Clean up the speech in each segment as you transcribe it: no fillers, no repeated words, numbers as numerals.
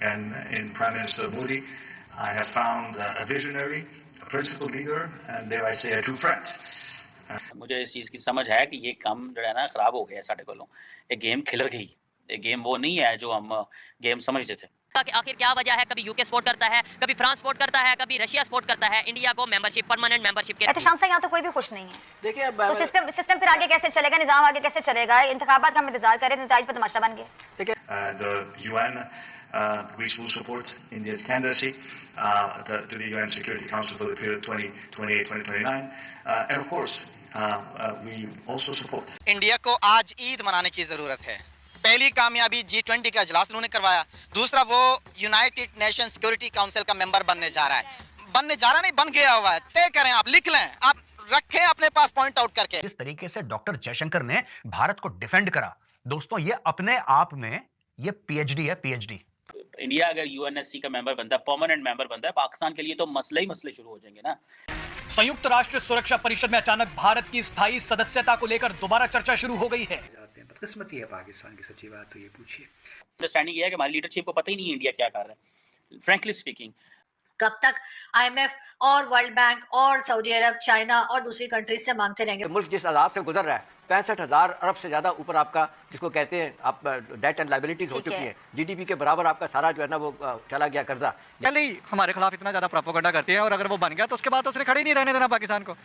and in Prime Minister Modi, I have found a visionary, a principled leader, and dare I say, a true friend. मुझे इस चीज़ की समझ है कि ये काम जो है ना खराब हो गया साढ़े कोलों। ये गेम खिलर गई। ये गेम वो नहीं है जो हम गेम समझते थे। आखिर क्या वजह है, कभी यूके सपोर्ट करता है, कभी फ्रांस सपोर्ट करता है, कभी रशिया सपोर्ट करता है इंडिया को मेंबरशिप, परमानेंट मेंबरशिप के। एहतशाम से यहाँ तो कोई भी खुश नहीं है। देखिए अब तो सिस्टम फिर आगे कैसे चलेगा, निजाम आगे कैसे चलेगा, इंतखाबात का हम इंतजार करें, नतीजे पर तमाशा बन गया। The UN, Greece will support India's candidacy to the UN Security Council for the period 2028-2029, and of course we also support. India को आज ईद मनाने की जरूरत है। पहली कामयाबी G20 का इजलास उन्होंने करवाया, दूसरा वो यूनाइटेड नेशन सिक्योरिटी काउंसिल का मेंबर बनने जा रहा है। बनने जा रहा नहीं, बन गया हुआ है। तय करें, आप लिख लें, आप रखें अपने पास पॉइंट आउट करके। जिस तरीके से डॉक्टर जयशंकर ने भारत को डिफेंड करा, दोस्तों ये अपने आप में ये पीएचडी है, पीएचडी। इंडिया अगर यूएनएससी का मेंबर बनता है, परमानेंट मेंबर बनता है, पाकिस्तान के लिए तो मसले ही मसले शुरू हो जाएंगे ना। संयुक्त राष्ट्र सुरक्षा परिषद में अचानक भारत की स्थायी सदस्यता को लेकर दोबारा चर्चा शुरू हो गई है। बदकिस्मती है पाकिस्तान की, सच्ची बात तो ये पूछिए। अंडरस्टैंडिंग ये है कि हमारी लीडरशिप को पता ही नहीं है इंडिया क्या कर रहा है। फ्रैंकली स्पीकिंग, कब तक आईएमएफ और वर्ल्ड बैंक और सऊदी अरब, चाइना और दूसरी कंट्रीज से मांगते रहेंगे? मुल्क जिस अजाब से गुजर रहा है, 65,000 अरब से ज्यादा ऊपर आपका जिसको कहते हैं आप डेट एंड लायबिलिटीज हो चुकी है। जीडीपी के बराबर आपका सारा जो है ना वो चला गया कर्जा। पहले ही हमारे खिलाफ इतना ज्यादा प्रोपेगेंडा करते हैं और अगर वो बन गया तो उसके बाद तो उसने खड़े नहीं रहने देना पाकिस्तान को।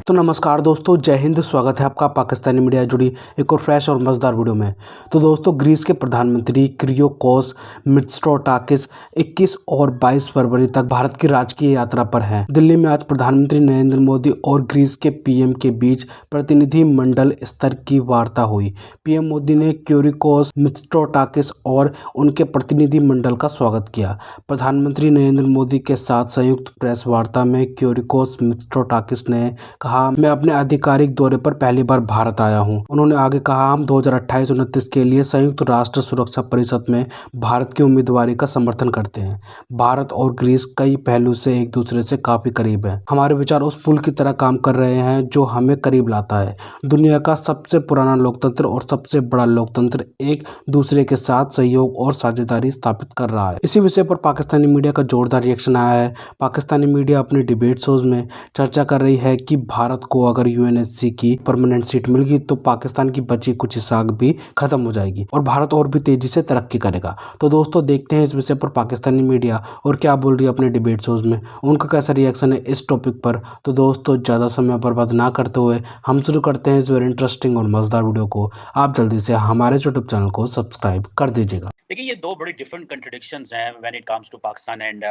तो नमस्कार दोस्तों, जय हिंद। स्वागत है आपका पाकिस्तानी मीडिया जुड़ी एक और फ्रेश और मज़ेदार वीडियो में। तो दोस्तों, ग्रीस के प्रधानमंत्री किरियोकोस मित्सोटाकिस 21 और 22 फरवरी तक भारत की राजकीय यात्रा पर हैं। दिल्ली में आज प्रधानमंत्री नरेंद्र मोदी और ग्रीस के पीएम के बीच प्रतिनिधि मंडल स्तर की वार्ता हुई। पीएम मोदी ने किरियोकोस मित्सोटाकिस और उनके प्रतिनिधि मंडल का स्वागत किया। प्रधानमंत्री नरेंद्र मोदी के साथ संयुक्त प्रेस वार्ता में किरियोकोस मित्सोटाकिस ने कहा, मैं अपने आधिकारिक दौरे पर पहली बार भारत आया हूं। उन्होंने आगे कहा, हम 2028-29 के लिए संयुक्त राष्ट्र सुरक्षा परिषद में भारत की उम्मीदवारी का समर्थन करते हैं। भारत और ग्रीस कई पहलू से एक दूसरे से काफी करीब हैं। हमारे विचार उस पुल की तरह काम कर रहे हैं जो हमें करीब लाता है। दुनिया का सबसे पुराना लोकतंत्र और सबसे बड़ा लोकतंत्र एक दूसरे के साथ सहयोग और साझेदारी स्थापित कर रहा है। इसी विषय पर पाकिस्तानी मीडिया का जोरदार रिएक्शन आया है। पाकिस्तानी मीडिया अपने डिबेट शोज में चर्चा कर रही है कि भारत को अगर यूएनएससी की परमानेंट सीट मिल गई तो पाकिस्तान की बची कुछ साख भी खत्म हो जाएगी और भारत और भी तेजी से तरक्की करेगा। तो दोस्तों, देखते हैं इस विषय पर पाकिस्तानी मीडिया और क्या बोल रही है अपने डिबेट शोज में, उनका कैसा रिएक्शन है इस टॉपिक पर। तो दोस्तों, ज़्यादा समय बर्बाद ना करते हुए हम शुरू करते हैं इस वेरी इंटरेस्टिंग और मजेदार वीडियो को। आप जल्दी से हमारे यूट्यूब चैनल को सब्सक्राइब कर दीजिएगा। देखिए, ये दो बड़ी डिफरेंट कंट्रडिक्शंस हैं when it comes to Pakistan and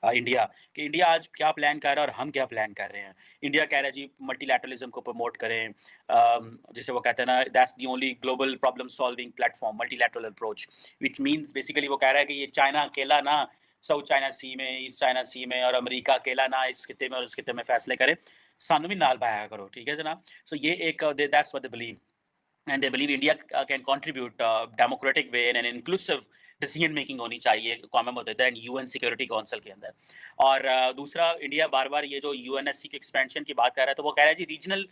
India, कि इंडिया आज क्या प्लान कर रहा है और हम क्या प्लान कर रहे हैं। इंडिया कह रहा है जी मल्टीलैटरलिज्म को प्रमोट करें, जिसे वो कहते हैं ना, that's the only global problem solving platform, multilateral approach, which means basically वो कह रहा है कि ये चाइना अकेला ना साउथ चाइना सी में, ईस्ट चाइना सी में, और अमेरिका अकेला ना इस खिते में और उस खिते में फैसले करे, सानू भी नाल पाया करो, ठीक है जनाब। सो ये एक that's what they believe, and they believe India can contribute democratic way and an inclusive decision making होनी चाहिए कॉमन मुद्दे एंड यूएन सिक्योरिटी काउंसिल के अंदर। और दूसरा, इंडिया बार बार ये जो यूएनएससी के एक्सपेंशन की बात कर रहा है, तो वो कह रहा है जी रीजनल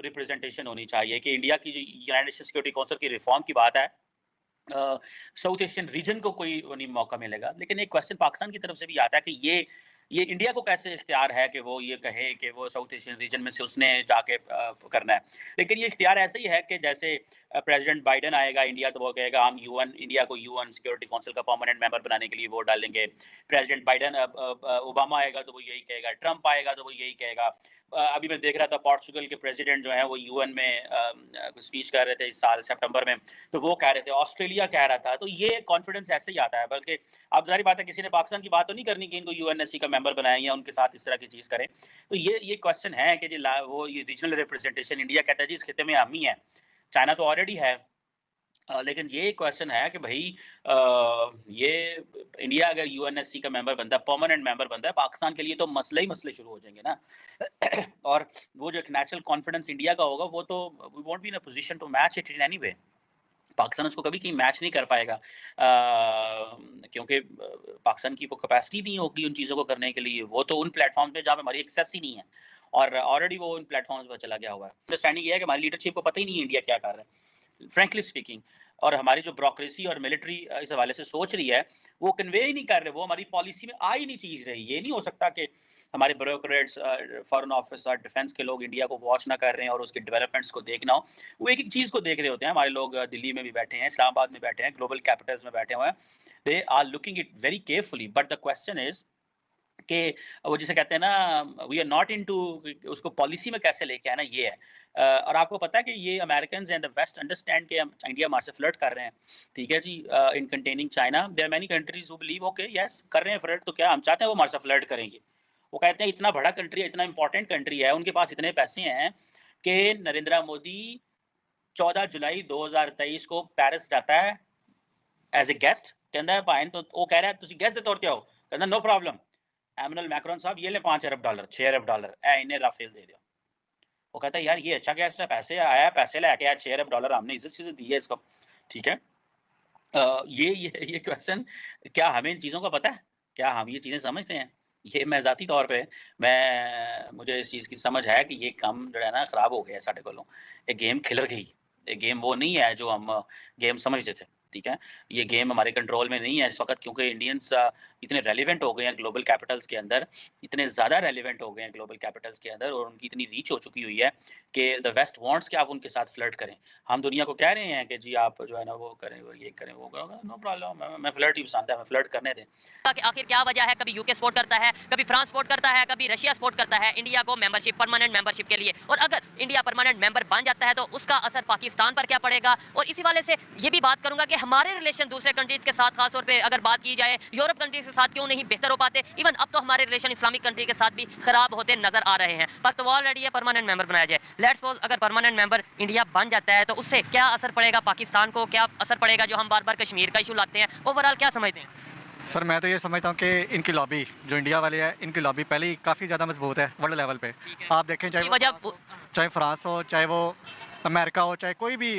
रिप्रेजेंटेशन होनी चाहिए, कि इंडिया की जो यूनाइटेड नेशन सिक्योरिटी काउंसिल की रिफॉर्म की बात है, साउथ एशियन रीजन को कोई नहीं मौका मिलेगा। लेकिन एक क्वेश्चन पाकिस्तान की तरफ से भी आता है कि ये इंडिया को कैसे इख्तियार है कि वो ये कहे कि वो साउथ एशियन रीजन में से उसने जाके करना है। लेकिन ये इख्तियार ऐसे ही है कि जैसे प्रेसिडेंट बाइडेन आएगा इंडिया तो वो कहेगा हम इंडिया को यूएन सिक्योरिटी काउंसिल का परमानेंट मेंबर बनाने के लिए वोट डालेंगे। प्रेसिडेंट बाइडेन ओबामा आएगा तो वो यही कहेगा, ट्रंप आएगा तो वो यही कहेगा। अभी मैं देख रहा था पोर्चुगल के प्रेसिडेंट जो है वो यूएन में स्पीच कर रहे थे इस साल सितंबर में, तो वो कह रहे थे, ऑस्ट्रेलिया कह रहा था। तो ये कॉन्फिडेंस ऐसे ही आता है। बल्कि अब जाहिर बात है किसी ने पाकिस्तान की बात तो नहीं करनी कि इनको यूएनएससी का मेंबर बनाएं या उनके साथ इस तरह की चीज़ करें। तो ये क्वेश्चन है कि जी वो ये रीजनल रिप्रेजेंटेशन, इंडिया कहता है जी इस खिते में हम ही हैं, चाइना तो ऑलरेडी है। लेकिन ये क्वेश्चन है कि भाई ये इंडिया अगर यूएनएससी का मेंबर बनता है, परमानेंट मेंबर बनता है, पाकिस्तान के लिए तो मसले ही मसले शुरू हो जाएंगे ना। और वो जो एक नेचुरल कॉन्फिडेंस इंडिया का होगा वो तो we won't be in a position to match it in any way. Pakistan उसको कभी कहीं मैच नहीं कर पाएगा, क्योंकि पाकिस्तान की वो कैपेसिटी नहीं होगी उन चीज़ों को करने के लिए। वो तो उन प्लेटफॉर्म पे जहाँ पे हमारी एक्सेस ही नहीं है, और ऑलरेडी वो उन प्लेटफॉर्म्स पर चला गया हुआ है। अंडरस्टैंडिंग ये है कि हमारी लीडरशिप को पता ही नहीं है इंडिया क्या कर रहा है। Frankly speaking. और हमारी जो ब्यूरोक्रेसी और मिलिट्री इस हवाले से सोच रही है, वो कन्वे ही नहीं कर रहे, वो हमारी पॉलिसी में आ ही नहीं चीज़ रही। ये नहीं हो सकता कि हमारे ब्यूरोक्रेट्स, फॉरेन ऑफिसर, डिफेंस के लोग इंडिया को वॉच ना कर रहे हैं और उसके डेवलपमेंट्स को देखना हो। वो एक-एक चीज़ को देख रहे होते हैं। हमारे लोग दिल्ली में भी बैठे हैं, इस्लामाबाद में बैठे हैं, ग्लोबल कैपिटल्स में बैठे हुए हैं। They are looking it very carefully, but the question is कि वो जिसे कहते हैं ना, वी आर नॉट इनटू उसको पॉलिसी में कैसे लेके आना, ये है। और आपको पता है कि ये Americans and the west understand कि इंडिया हमारे से फ्लर्ट कर रहे हैं, ठीक है जी, in containing China. There are many countries who believe okay yes कर रहे हैं फ्लर्ट, तो क्या हम चाहते हैं वो हमारे से फ्लर्ट करेंगे। वो कहते हैं इतना बड़ा कंट्री है, इतना इंपॉर्टेंट कंट्री है, उनके पास इतने पैसे हैं कि नरेंद्र मोदी 14 जुलाई 2023 को पेरिस जाता है एज ए गेस्ट, कहता है भाई, तो वो कह रहा है तुम गेस्ट के तौर पे आओ, कहता नो प्रॉब्लम, एमनुअल मैक्रोन साहब ये ले $5 अरब, $6 अरब इन्हें राफेल दे दो। वो कहता है यार ये अच्छा गेस्ट है, पैसे आया, पैसे लेके आया, $6 अरब हमने इज्जत चीज़ें दी है इसको, ठीक है। ये क्वेश्चन, क्या हमें इन चीज़ों का पता है? क्या हम ये चीज़ें समझते हैं? ये मैं ज़ाती तौर पे मुझे इस चीज़ की समझ है कि ये काम जो है ना ख़राब हो गया साढ़े कोलों। ये गेम खिलर गई, ये गेम वो नहीं है जो हम गेम समझते थे, ठीक है। ये गेम हमारे कंट्रोल में नहीं है इस वक्त, क्योंकि इंडियंस इतने रेलिवेंट हो गए हैं ग्लोबल कैपिटल्स के अंदर, इतने ज़्यादा रेलिवेंट हो गए हैं ग्लोबल कैपिटल्स के अंदर, और उनकी इतनी रीच हो चुकी हुई है कि द वेस्ट वांट्स कि आप उनके साथ फ्लर्ट करें। हम दुनिया को कह रहे हैं कि जी आप जो है ना वो करें, वो ये करें, वो करें, नो प्रॉब्लम, मैं फ्लर्ट ही पसंद है, मैं फ्लर्ट करने दें। आखिर क्या वजह है, कभी यूके सपोर्ट करता है, कभी फ्रांस सपोर्ट करता है, कभी रशिया सपोर्ट करता है इंडिया को मेंबरशिप, परमानेंट मेंबरशिप के लिए। और अगर इंडिया परमानेंट मेंबर बन जाता है तो उसका असर पाकिस्तान पर क्या पड़ेगा। और इसी वाले से ये भी बात करूंगा कि हमारे रिलेशन दूसरे कंट्रीज के साथ, खासतौर पे अगर बात की जाए यूरोप कंट्रीज के साथ, क्यों नहीं बेहतर हो पाते। इवन अब तो हमारे रिलेशन इस्लामिक कंट्री के साथ भी खराब होते नजर आ रहे हैं। पर तो ऑलरेडी ये परमानेंट मेंबर बनाया जाए, लेट्स सपोज अगर परमानेंट मेंबर इंडिया बन जाता है तो उससे क्या असर पड़ेगा पाकिस्तान को, क्या असर पड़ेगा जो हम बार बार कश्मीर का इशू लाते हैं। ओवरऑल क्या समझते हैं? सर मैं तो ये समझता हूँ कि इनकी लॉबी, जो इंडिया वाले हैं, इनकी लॉबी पहले ही काफ़ी ज़्यादा मजबूत है वर्ल्ड लेवल पे। आप देखें चाहे फ्रांस हो, चाहे वो अमेरिका हो, चाहे कोई भी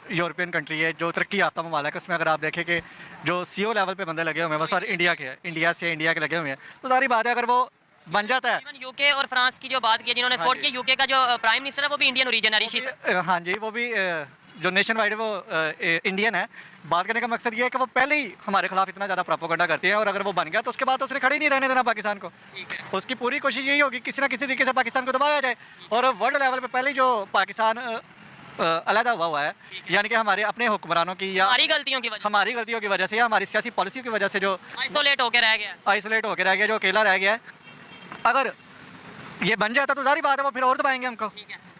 यूरोपियन कंट्री है जो तरक्की याफ्ता ममालिक है, उसमें अगर आप देखें कि जो CEO लेवल पे बंदे लगे हुए हैं वो सारे इंडिया के हैं, इंडिया के लगे हुए हैं। तो सारी बात है अगर वो बन जाता है। इवन यूके और फ्रांस की जो बात की जिन्होंने सपोर्ट किया, यूके का जो प्राइम मिनिस्टर है वो भी इंडियन ओरिजिन है, ऋषि सर। हाँ जी, वो भी जो नेशन वाइड वो इंडियन है। बात करने का मकसद ये है कि वो पहले ही हमारे खिलाफ इतना ज़्यादा प्रोपेगेंडा करते हैं, और अगर वो बन गया तो उसके बाद तो उसने खड़े ही नहीं रहने देना पाकिस्तान को। उसकी पूरी कोशिश यही होगी किसी ना किसी तरीके से पाकिस्तान को दबाया जाए। और वर्ल्ड लेवल पे पहले जो पाकिस्तान अलहदा हुआ है, यानी कि हमारे अपने हुक्मरानों की या हमारी गलतियों की वजह से या हमारी सियासी पॉलिसी की वजह से जो आइसोलेट होकर रह गया, जो अकेला रह गया है, अगर ये बन जाता तो सारी बात है वो फिर और दबाएंगे हमको,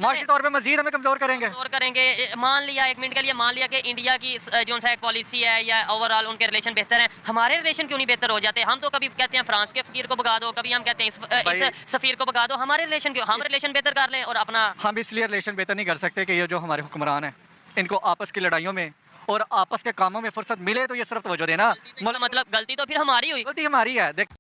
माशी तौर पे मजीद हमें कमज़ोर करेंगे। मान लिया, एक मिनट के लिए मान लिया कि इंडिया की जो सा एक पॉलिसी है या ओवरऑल उनके रिलेशन बेहतर हैं, हमारे रिलेशन क्यों नहीं बेहतर हो जाते? हम तो कभी कहते हैं फ्रांस के फकीर को भगा दो, कभी हम कहते हैं इस सफीर को भगा दो, हमारे रिलेशन क्यों, हम रिलेशन बेहतर कर लें और अपना। हम इसलिए रिलेशन बेहतर नहीं कर सकते कि ये जो हमारे हुक्मरान हैं इनको आपस की लड़ाइयों में और आपस के कामों में फुर्सत मिले तो ये सिर्फ तवज्जो देना। मतलब गलती तो फिर हमारी हुई, गलती हमारी है। देख